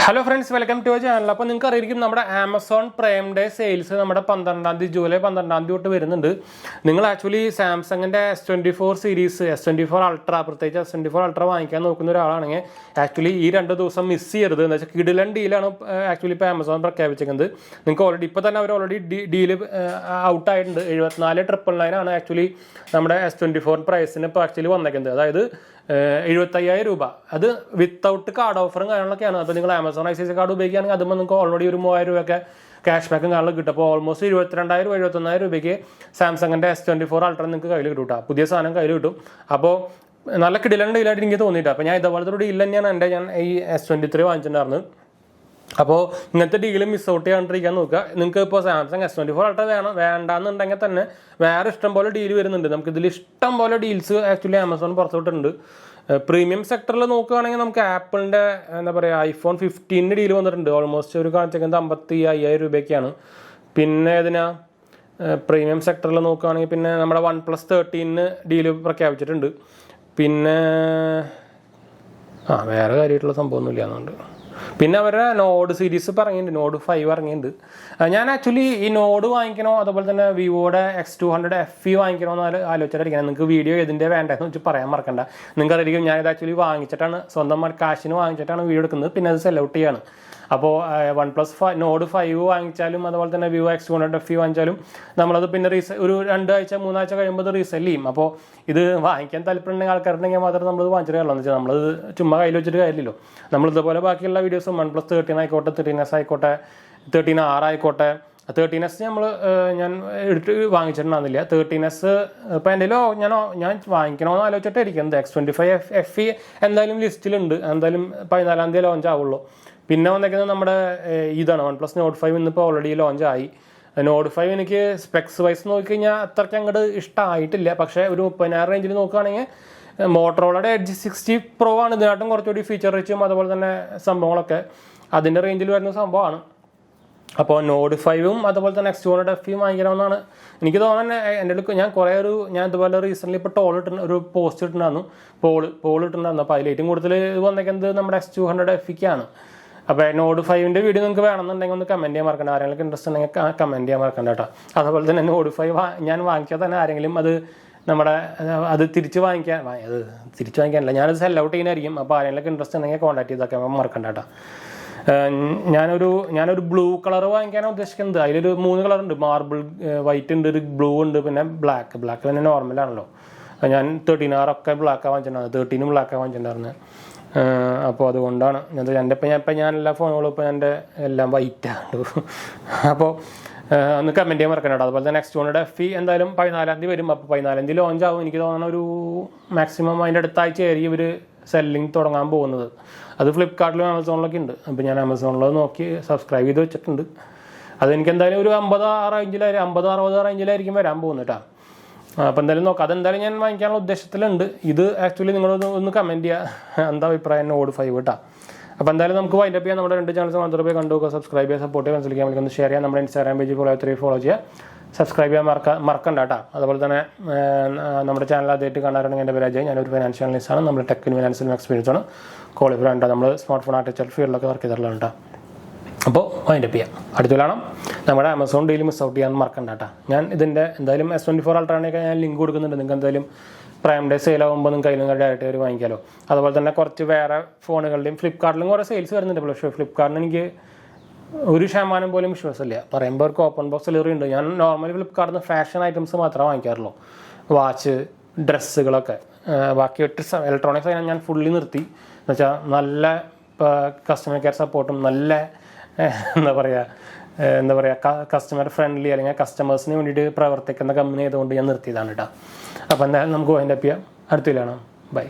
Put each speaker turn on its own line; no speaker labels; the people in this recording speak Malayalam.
Hello friends, welcome to channel. അപ്പോൾ നിങ്ങൾക്ക് അറിയായിരിക്കും നമ്മുടെ ആമസോൺ പ്രൈം ഡേ സെയിൽസ് നമ്മുടെ 12 ജൂലൈ 12 തൊട്ട് വരുന്നുണ്ട്. നിങ്ങൾ ആക്ച്വലി സാംസങ്ങിൻ്റെ S24 സീരീസ്, S24 അൾട്ര, പ്രത്യേകിച്ച് S24 അൾട്ര വാങ്ങിക്കാൻ നോക്കുന്ന ഒരാളാണെങ്കിൽ ആക്ച്വലി ഈ 2 ദിവസം മിസ് ചെയ്യരുത്. എന്ന് വെച്ചാൽ കിടിലൻ ഡീലാണ് ആക്ച്വലി ഇപ്പോൾ ആമസോൺ പ്രഖ്യാപിച്ചിരിക്കുന്നത്. നിങ്ങൾക്ക് ഓൾറെഡി ഇപ്പോൾ തന്നെ അവർ ഓൾറെഡി ഡീല് ഔട്ടായിട്ടുണ്ട്. 74,999 ആണ് ആക്ച്വലി നമ്മുടെ S24 പ്രൈസിന് ഇപ്പോൾ ആക്ച്വലി വന്നേക്കുന്നത്. അതായത് 75,000 രൂപ. അത് വിത്തൗട്ട് കാർഡ് ഓഫറും കാര്യങ്ങളൊക്കെയാണ്. അപ്പോൾ നിങ്ങൾ ആമസോൺ ICICI കാർഡ് ഉപയോഗിക്കുകയാണെങ്കിൽ അതുമ്പോൾ നിങ്ങൾക്ക് ഓൾറെഡി ഒരു 3,000 രൂപയൊക്കെ ക്യാഷ് ബാക്കും കാര്യങ്ങളും കിട്ടും. അപ്പോൾ ഓൾമോസ്റ്റ് 22,000 71,000 രൂപയ്ക്ക് സാംസങ്ങിൻ്റെ S24 അൾട്ര നിങ്ങൾക്ക് കയ്യിൽ കിട്ടും. പുതിയ സാധനം കയ്യിൽ കിട്ടും. അപ്പോൾ നല്ല കിടിലൻ ഡീലായിട്ട് എനിക്ക് തോന്നിയിട്ട് അപ്പോൾ ഞാൻ ഇതേപോലത്തെ ഒരു ഡീൽ തന്നെയാണ് ഞാൻ ഈ S23 വാങ്ങിച്ചിട്ടുണ്ടായിരുന്നത്. അപ്പോൾ ഇങ്ങനത്തെ ഡീൽ മിസ് ഔട്ട് ചെയ്യാണ്ടിരിക്കാൻ നോക്കുക. നിങ്ങൾക്ക് ഇപ്പോൾ സാംസങ് S24 അൾട്ര വേണ്ടാന്നുണ്ടെങ്കിൽ തന്നെ വേറെ ഇഷ്ടം പോലെ ഡീൽ വരുന്നുണ്ട്. നമുക്കിതിൽ ഇഷ്ടം പോലെ ഡീൽസ് ആക്ച്വലി ആമസോൺ പുറത്തോട്ടുണ്ട്. പ്രീമിയം സെക്ടറിൽ നോക്കുകയാണെങ്കിൽ നമുക്ക് ആപ്പിളിൻ്റെ എന്താ പറയുക iPhone 15 ഡീൽ വന്നിട്ടുണ്ട്. ഓൾമോസ്റ്റ് ഒരു കാണിച്ചേക്കുന്നത് 55,000 രൂപയ്ക്കാണ്. പിന്നെ ഇതിനാ പ്രീമിയം സെക്ടറിൽ നോക്കുകയാണെങ്കിൽ പിന്നെ നമ്മുടെ OnePlus 13 ഡീല് പ്രഖ്യാപിച്ചിട്ടുണ്ട്. പിന്നെ വേറെ കാര്യമായിട്ടുള്ള സംഭവമൊന്നുമില്ല എന്നുണ്ട്. പിന്നെ അവരുടെ നോഡ് സീരീസ് ഇപ്പോൾ ഇറങ്ങിയിട്ടുണ്ട്, നോഡ് 5 ഇറങ്ങിയിട്ടുണ്ട്. ഞാൻ ആക്ച്വലി ഈ നോഡ് വാങ്ങിക്കണോ അതുപോലെ തന്നെ വിവോയുടെ X200 FE വാങ്ങിക്കണോ എന്ന് ആലോചിച്ചിട്ടായിരിക്കണം. നിങ്ങൾക്ക് വീഡിയോ ഏതിൻ്റെ വേണ്ടതെന്ന് വെച്ച് പറയാൻ മറക്കണ്ട. നിങ്ങൾക്ക് അറിയാം ഞാനിത് ആക്ച്വലി വാങ്ങിച്ചിട്ടാണ്, സ്വന്തം കാശിന് വാങ്ങിച്ചിട്ടാണ് വീഡിയോ എടുക്കുന്നത്. പിന്നെ അത് സെൽ ഔട്ട് ചെയ്യാണ്. അപ്പോൾ OnePlus നോഡ് 5 വാങ്ങിച്ചാലും അതുപോലെ തന്നെ വിവോ X200 FE വാങ്ങിച്ചാലും നമ്മളത് പിന്നെ ഒരു 2 ആഴ്ച 3 ആഴ്ച കഴിയുമ്പോൾ അത് റീസെല് ചെയ്യും. അപ്പോൾ ഇത് വാങ്ങിക്കാൻ താല്പര്യമുണ്ടെങ്കിൽ ആൾക്കാരുണ്ടെങ്കിൽ മാത്രം നമ്മളത് വാങ്ങിച്ചിട്ട് കാര്യമുള്ളൂ. എന്ന് വെച്ചാൽ നമ്മളത് ചുമ്മാ കയ്യിൽ വെച്ചിട്ട് കാര്യമില്ലല്ലോ. നമ്മളിതുപോലെ ബാക്കിയുള്ള വീഡിയോസും OnePlus 13 ആയിക്കോട്ടെ, 13S ആയിക്കോട്ടെ, 13R ആയിക്കോട്ടെ, 13S ഞാൻ എടുത്ത് വാങ്ങിച്ചിട്ടുണ്ടായിരുന്നില്ല. 13S ഇപ്പോൾ എൻ്റെ ഞാൻ വാങ്ങിക്കണമെന്ന് ആലോചിച്ചിട്ട് ഇരിക്കുന്നത്. X25 FE എന്തായാലും ലിസ്റ്റിലുണ്ട്. എന്തായാലും 14 തീയതി ലോഞ്ച് ആവുള്ളൂ. പിന്നെ വന്നേക്കുന്നത് നമ്മുടെ ഇതാണ് OnePlus Nord 5 ഇന്നിപ്പോൾ ഓൾറെഡി ലോഞ്ച് ആയി. Nord 5 എനിക്ക് സ്പെക്സ് വൈസ് നോക്കിക്കഴിഞ്ഞാൽ അത്രയ്ക്ക് അങ്ങോട്ട് ഇഷ്ടമായിട്ടില്ല. പക്ഷേ ഒരു 30,000 റേഞ്ചിൽ നോക്കുകയാണെങ്കിൽ മോട്ടറോളയുടെ Edge 60 Pro ആണ് ഇതിനായിട്ടും കുറച്ചുകൂടി ഫീച്ചർ റിച്ചും അതുപോലെ തന്നെ സംഭവങ്ങളൊക്കെ അതിൻ്റെ റേഞ്ചിൽ വരുന്ന സംഭവമാണ്. അപ്പോൾ Nord 5 അതുപോലെ തന്നെ X200 FE വാങ്ങിക്കണമെന്നാണ് എനിക്ക് തോന്നുന്നത്. എൻ്റെ അടുത്ത് ഞാൻ ഇതുപോലെ റീസെൻ്റ്ലി ഇപ്പോൾ ഒരു പോസ്റ്റ് ഇട്ടിട്ടുണ്ടായിരുന്നു, പോൾ ഇട്ടിട്ടുണ്ടായിരുന്നു. അപ്പോൾ അതിൽ ഏറ്റവും കൂടുതൽ വന്നേക്കുന്നത് നമ്മുടെ X200 FEക്കാണ്. അപ്പോൾ Nord 5 വീഡിയോ നിങ്ങൾക്ക് വേണമെന്നുണ്ടെങ്കിൽ ഒന്ന് കമൻറ്റ് ചെയ്യാൻ മറക്കണ്ട. ആരെങ്കിലും ഇൻട്രസ്റ്റ് ഉണ്ടെങ്കിൽ കമൻറ്റ് ചെയ്യാൻ മറക്കണ്ട കേട്ടോ. അതുപോലെ തന്നെ Nord 5 ഞാൻ വാങ്ങിച്ചാൽ തന്നെ ആരെങ്കിലും അത് തിരിച്ച് വാങ്ങിക്കാനല്ല, ഞാനത് സെൽ ഔട്ട് ചെയ്യുന്നതായിരിക്കും. അപ്പോൾ ആരെങ്കിലും ഇൻട്രസ്റ്റ് ഉണ്ടെങ്കിൽ കോൺടാക്ട് ചെയ്തൊക്കെ മറക്കണ്ട കേട്ടോ. ഞാനൊരു ബ്ലൂ കളർ വാങ്ങിക്കാനാണ് ഉദ്ദേശിക്കുന്നത്. അതിലൊരു 3 കളറുണ്ട്. മാർബിൾ വൈറ്റ് ഉണ്ട്, ഒരു ബ്ലൂ ഉണ്ട്, പിന്നെ ബ്ലാക്ക് പിന്നെ നോർമലാണല്ലോ. ഞാൻ 13R ഒക്കെ ബ്ലാക്കാണ് വാങ്ങിച്ചിട്ടുണ്ടായിരുന്നത്, 13 ബ്ലാക്കാണ് വാങ്ങിച്ചിട്ടുണ്ടായിരുന്നത്. അപ്പോൾ അതുകൊണ്ടാണ് ഞാൻ എല്ലാ ഫോണുകളും ഇപ്പോൾ എൻ്റെ എല്ലാം വൈറ്റാണ്. അപ്പോൾ ഒന്ന് കമൻറ്റ് ചെയ്യാൻ മറക്കണ്ട. അതുപോലെ തന്നെ X200 FE എന്തായാലും 14 തീയതി വരും. അപ്പോൾ 14 തീയതി ലോഞ്ച് ആവും. എനിക്ക് തോന്നുന്ന ഒരു മാക്സിമം അതിൻ്റെ അടുത്താഴ്ചയായിരിക്കും ഇവർ സെല്ലിങ് തുടങ്ങാൻ പോകുന്നത്. അത് ഫ്ലിപ്കാർട്ടിലും ആമസോണിലൊക്കെ ഉണ്ട്. അപ്പോൾ ഞാൻ ആമസോണിൽ നോക്കി സബ്സ്ക്രൈബ് ചെയ്ത് വെച്ചിട്ടുണ്ട്. അതെനിക്ക് എന്തായാലും ഒരു 50-60 റേഞ്ചിലായിരിക്കും വരാൻ പോകുന്നത് കേട്ടോ. അപ്പോൾ എന്തായാലും നോക്കാം. അതെന്തായാലും ഞാൻ വാങ്ങിക്കാനുള്ള ഉദ്ദേശത്തിലുണ്ട്. ഇത് ആക്ച്വലി നിങ്ങളൊന്ന് കമൻറ്റ് ചെയ്യുക എന്താ അഭിപ്രായം Nord 5 കേട്ടോ. അപ്പോൾ എന്തായാലും നമുക്ക് വൈൻഡപ്പ് ചെയ്യാം. നമ്മുടെ 2 ചാനൽസ് മാത്രമേ പോയി കണ്ടു നോക്കുക, സബ്സ്ക്രൈബ് ചെയ്യുക, സപ്പോർട്ട് ചെയ്യാൻ മനസ്സിലാക്കാൻ ഒന്ന് ഷെയർ ചെയ്യാം. നമ്മുടെ Instagram പേജ് ഫോളോ ചെയ്യുക, സബ്സ്ക്രൈബ് ചെയ്യാൻ മറക്കണ്ട കേട്ടോ. അതുപോലെ തന്നെ നമ്മുടെ ചാനൽ ആദ്യമായിട്ട് കാണാറുണ്ടെങ്കിൽ എൻ്റെ പേര് അജയ്. ഞാനൊരു ഫൈനാൻഷ്യൽ അനലിസ്റ്റാണ്. നമ്മൾ ടെക്കിനും ഫിനാൻസിലും എക്സ്പീരിയൻസ് ആണ്, ക്വാളിഫൈഡ് ആണ്. നമ്മൾ സ്മാർട്ട് ഫോൺ ആർട്ടിഫിഷ്യൽ ഫീൽഡിലൊക്കെ വർക്ക് ചെയ്തിട്ടുള്ളതാണ് കേട്ടോ. അപ്പോൾ വൈൻഡപ്പ് ചെയ്യാം. അടുത്ത കാണാം. നമ്മുടെ ആമസോൺ ഡീൽ മിസ് ഔട്ട് ചെയ്യാൻ മറക്കണ്ട കേട്ടോ. ഞാൻ ഇതിൻ്റെ എന്തായാലും S24 അൾട്രാനൊക്കെ ഞാൻ ലിങ്ക് കൊടുക്കുന്നുണ്ട്. നിങ്ങൾക്ക് എന്തായാലും പ്രൈം ഡേ സെയിലാകുമ്പോൾ നിങ്ങൾക്ക് കയ്യിലും ഡയറക്റ്റ് ഒരു വാങ്ങിക്കാമല്ലോ. അതുപോലെ തന്നെ കുറച്ച് വേറെ ഫോണുകളുടെയും ഫ്ലിപ്കാർട്ടിലും കുറേ സെയിൽസ് വരുന്നുണ്ട്. പക്ഷേ ഫ്ലിപ്കാർട്ടിന് എനിക്ക് 1% പോലും വിശ്വാസമില്ല. പറയുമ്പോൾ അവർക്ക് ഓപ്പൺ ബോക്സ് ഡെലിവറി ഉണ്ട്. ഞാൻ നോർമലി ഫ്ലിപ്കാർട്ടിൽ നിന്ന് ഫാഷൻ ഐറ്റംസ് മാത്രമേ വാങ്ങിക്കാറുള്ളൂ, വാച്ച്, ഡ്രസ്സുകളൊക്കെ. ബാക്കി 8 ഇലക്ട്രോണിക്സ് ഞാൻ ഫുള്ളി നിർത്തി. എന്ന് വെച്ചാൽ നല്ല കസ്റ്റമർ കെയർ സപ്പോർട്ടും നല്ല എന്താ പറയുക കസ്റ്റമർ ഫ്രണ്ട്ലി അല്ലെങ്കിൽ കസ്റ്റമേഴ്സിന് വേണ്ടിയിട്ട് പ്രവർത്തിക്കുന്ന കമ്പനി ആയതുകൊണ്ട് ഞാൻ നിർത്തിയതാണ് കേട്ടോ. അപ്പോൾ എന്തായാലും നമുക്ക് വൈൻഡപ്പ് ചെയ്യാം. അടുത്തില്ലാണ്. ബൈ.